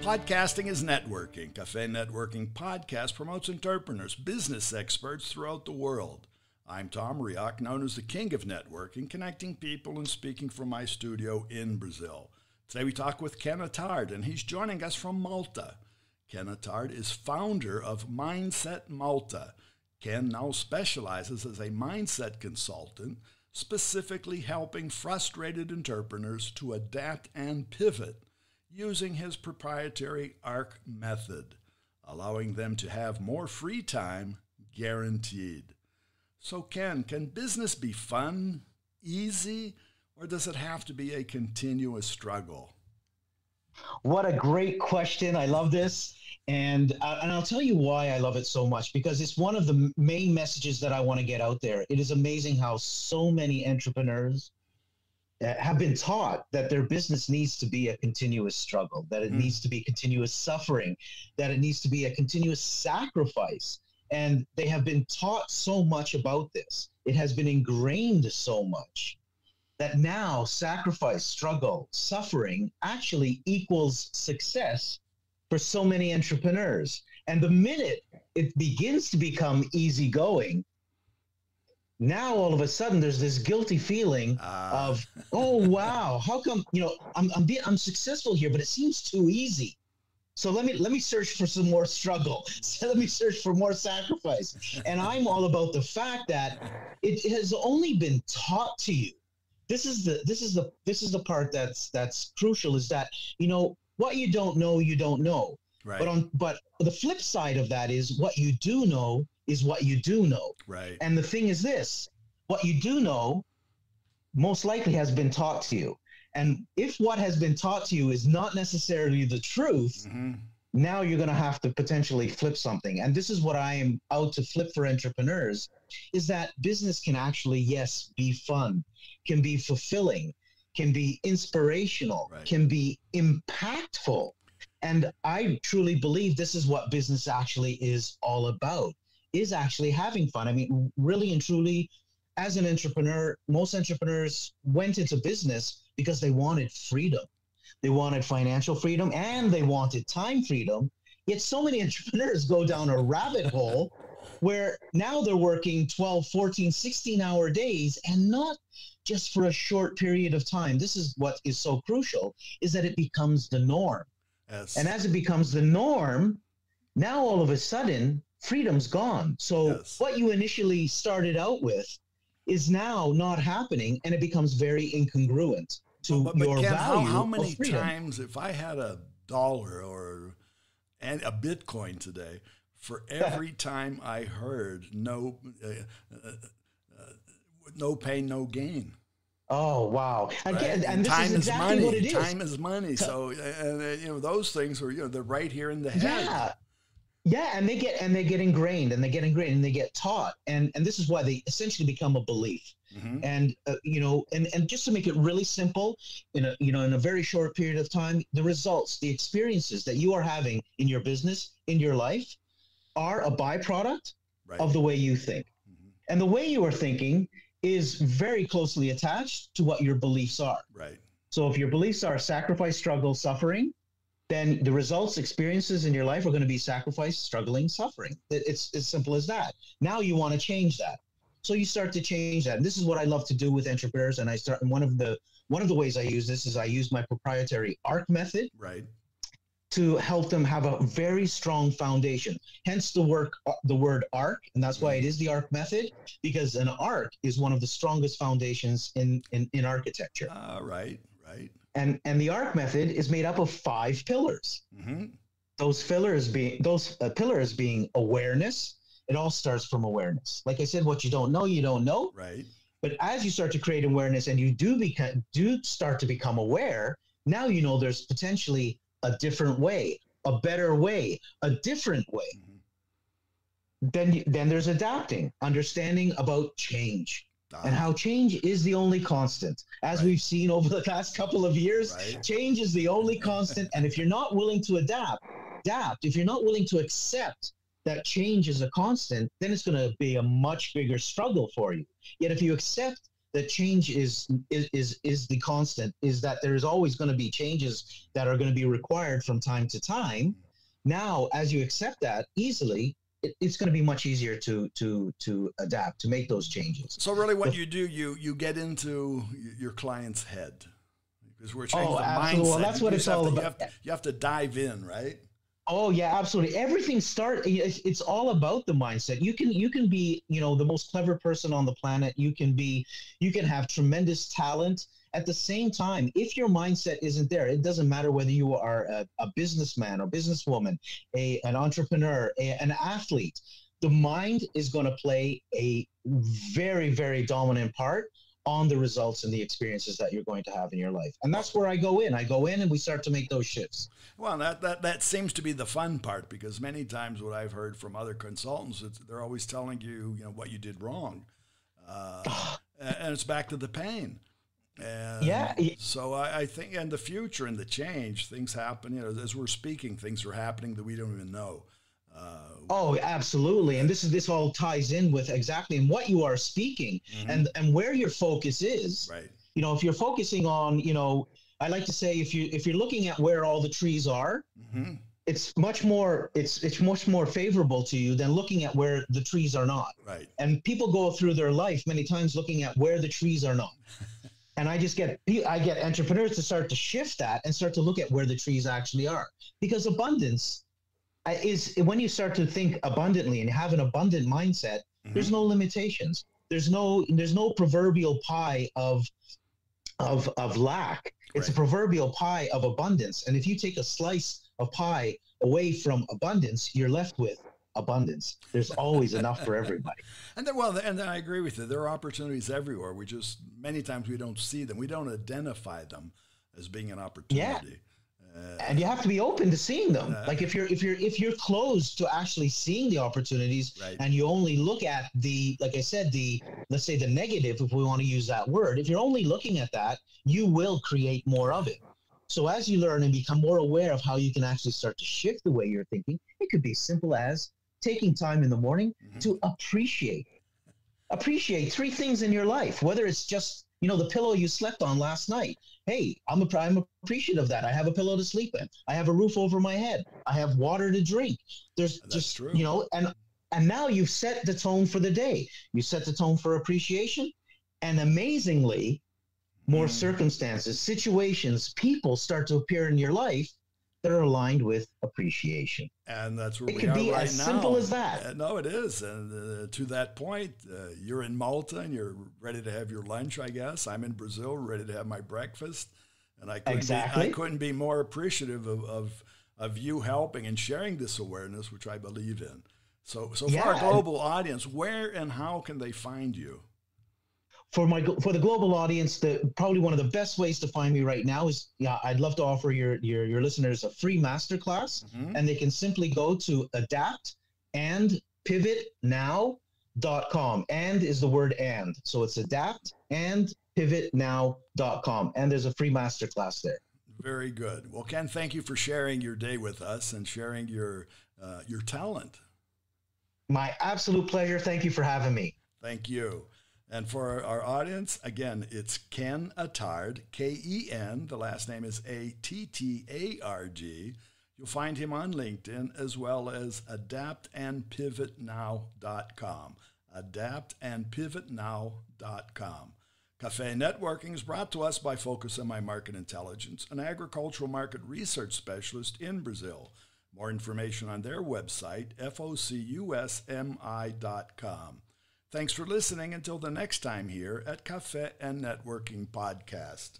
Podcasting is networking. Café and Networking Podcast promotes entrepreneurs, business experts throughout the world. I'm Tom Reaoch, known as the King of Networking, connecting people and speaking from my studio in Brazil. Today we talk with Ken Attard, and he's joining us from Malta. Ken Attard is founder of Mindset Malta. Ken now specializes as a mindset consultant, specifically helping frustrated entrepreneurs to adapt and pivot using his proprietary ard-method, allowing them to have more free time guaranteed. So Ken, can business be fun, easy, or does it have to be a continuous struggle? What a great question. I love this. And I'll tell you why I love it so much, because it's one of the main messages that I want to get out there. It is amazing how so many entrepreneurs have been taught that their business needs to be a continuous struggle, that it needs to be continuous suffering, that it needs to be a continuous sacrifice. And they have been taught so much about this. It has been ingrained so much that now sacrifice, struggle, suffering actually equals success for so many entrepreneurs. And the minute it begins to become easygoing, now all of a sudden there's this guilty feeling of, oh wow, how come I'm successful here, but it seems too easy. So let me search for some more struggle. So let me search for more sacrifice. And I'm all about the fact that it has only been taught to you. This is the part that's crucial, is that what you don't know, you don't know. Right. But the flip side of that is what you do know is what you do know. Right. And the thing is this, what you do know most likely has been taught to you. And if what has been taught to you is not necessarily the truth, now you're going to have to potentially flip something. And this is what I am out to flip for entrepreneurs, is that business can actually, yes, be fun, can be fulfilling, can be inspirational, can be impactful. And I truly believe this is what business actually is all about, is actually having fun. I mean, really and truly, as an entrepreneur, most entrepreneurs went into business because they wanted freedom. They wanted financial freedom and they wanted time freedom. Yet so many entrepreneurs go down a rabbit hole where now they're working 12, 14, 16-hour days, and not just for a short period of time. This is what is so crucial, is that it becomes the norm. Yes. And as it becomes the norm, now all of a sudden, freedom's gone. So what you initially started out with is now not happening, and it becomes very incongruent to your Ken, value. How many of freedom. times, if I had $1 or a Bitcoin today, for every time I heard no pain, no gain. Oh, wow. Again, right? and this time is exactly money. what it is. Time is money. So, those things are, they're right here in the head. Yeah, and they get ingrained, and they get taught, and this is why they essentially become a belief. And and just to make it really simple, in a very short period of time, the results, the experiences that you are having in your business, in your life, are a byproduct of the way you think, and the way you are thinking is very closely attached to what your beliefs are. Right. So if your beliefs are sacrifice, struggle, suffering, then the results, experiences in your life are going to be sacrifice, struggling, suffering. It's as simple as that. Now you want to change that. So you start to change that. And this is what I love to do with entrepreneurs. And one of the ways I use this is I use my proprietary ard-method to help them have a very strong foundation. Hence the word arc. And that's why it is the ard-method, because an arc is one of the strongest foundations in architecture. Right. And the ard-method is made up of 5 pillars. Those pillars being awareness. It all starts from awareness. Like I said, what you don't know, you don't know. Right. But as you start to create awareness and you do start to become aware, now you know there's potentially a different way, a better way, a different way. Then there's adapting, understanding about change. And how change is the only constant. As we've seen over the past couple of years, change is the only constant. And if you're not willing to adapt, if you're not willing to accept that change is a constant, then it's going to be a much bigger struggle for you. Yet if you accept that change is the constant, is that there's always going to be changes that are going to be required from time to time. Now, as you accept that easily, it's going to be much easier to adapt, to make those changes. So really what you do, you get into your client's head, because we're changing the mindset. Well, that's what it's all about. You have to dive in, right? Oh yeah, absolutely. Everything it's all about the mindset. You can be, the most clever person on the planet. You can have tremendous talent. At the same time, if your mindset isn't there, it doesn't matter whether you are a businessman or businesswoman, an entrepreneur, an athlete. The mind is going to play a very, very dominant part on the results and the experiences that you're going to have in your life. And that's where I go in and we start to make those shifts. Well, that seems to be the fun part, because many times what I've heard from other consultants, they're always telling you, what you did wrong. And it's back to the pain. And so I think in the future, in the change, things happen, as we're speaking, things are happening that we don't even know. Oh, absolutely. And this all ties in with exactly in what you are speaking, and where your focus is. Right. If you're focusing on, I like to say, if you're looking at where all the trees are, it's much more favorable to you than looking at where the trees are not. Right. And people go through their life many times looking at where the trees are not. And I get entrepreneurs to start to shift that and start to look at where the trees actually are, because abundance is when you start to think abundantly and have an abundant mindset. There's no limitations. There's no proverbial pie of lack. It's a proverbial pie of abundance. And if you take a slice of pie away from abundance, you're left with abundance. There's always enough for everybody. And then I agree with you. There are opportunities everywhere. Many times we don't see them. We don't identify them as being an opportunity. Yeah. And you have to be open to seeing them. Like if you're closed to actually seeing the opportunities, right, and you only look at let's say the negative, if we want to use that word, if you're only looking at that, you will create more of it. So as you learn and become more aware of how you can actually start to shift the way you're thinking, it could be simple as taking time in the morning to appreciate 3 things in your life, whether it's just, the pillow you slept on last night. Hey, I'm appreciative of that. I have a pillow to sleep in. I have a roof over my head. I have water to drink. That's true. And now you've set the tone for the day. You set the tone for appreciation, and amazingly, more circumstances, situations, people start to appear in your life that are aligned with appreciation. And that's where it we can are be right as now. simple as that. No, it is. And to that point, you're in Malta and you're ready to have your lunch, I guess. I'm in Brazil, ready to have my breakfast. And I couldn't be more appreciative of you helping and sharing this awareness, which I believe in. So for our global audience, where and how can they find you? For the global audience, probably one of the best ways to find me right now is, I'd love to offer your listeners a free masterclass, and they can simply go to adapt-and-pivot-now.com. And is the word and. So it's adapt-and-pivot-now.com. And there's a free masterclass there. Very good. Well, Ken, thank you for sharing your day with us and sharing your talent. My absolute pleasure. Thank you for having me. Thank you. And for our audience, again, it's Ken Attard, K-E-N. The last name is A-T-T-A-R-D. You'll find him on LinkedIn, as well as adaptandpivotnow.com. Adaptandpivotnow.com. Café and Networking is brought to us by Focus on My Market Intelligence, an agricultural market research specialist in Brazil. More information on their website, focusmi.com. Thanks for listening until the next time here at Café and Networking Podcast.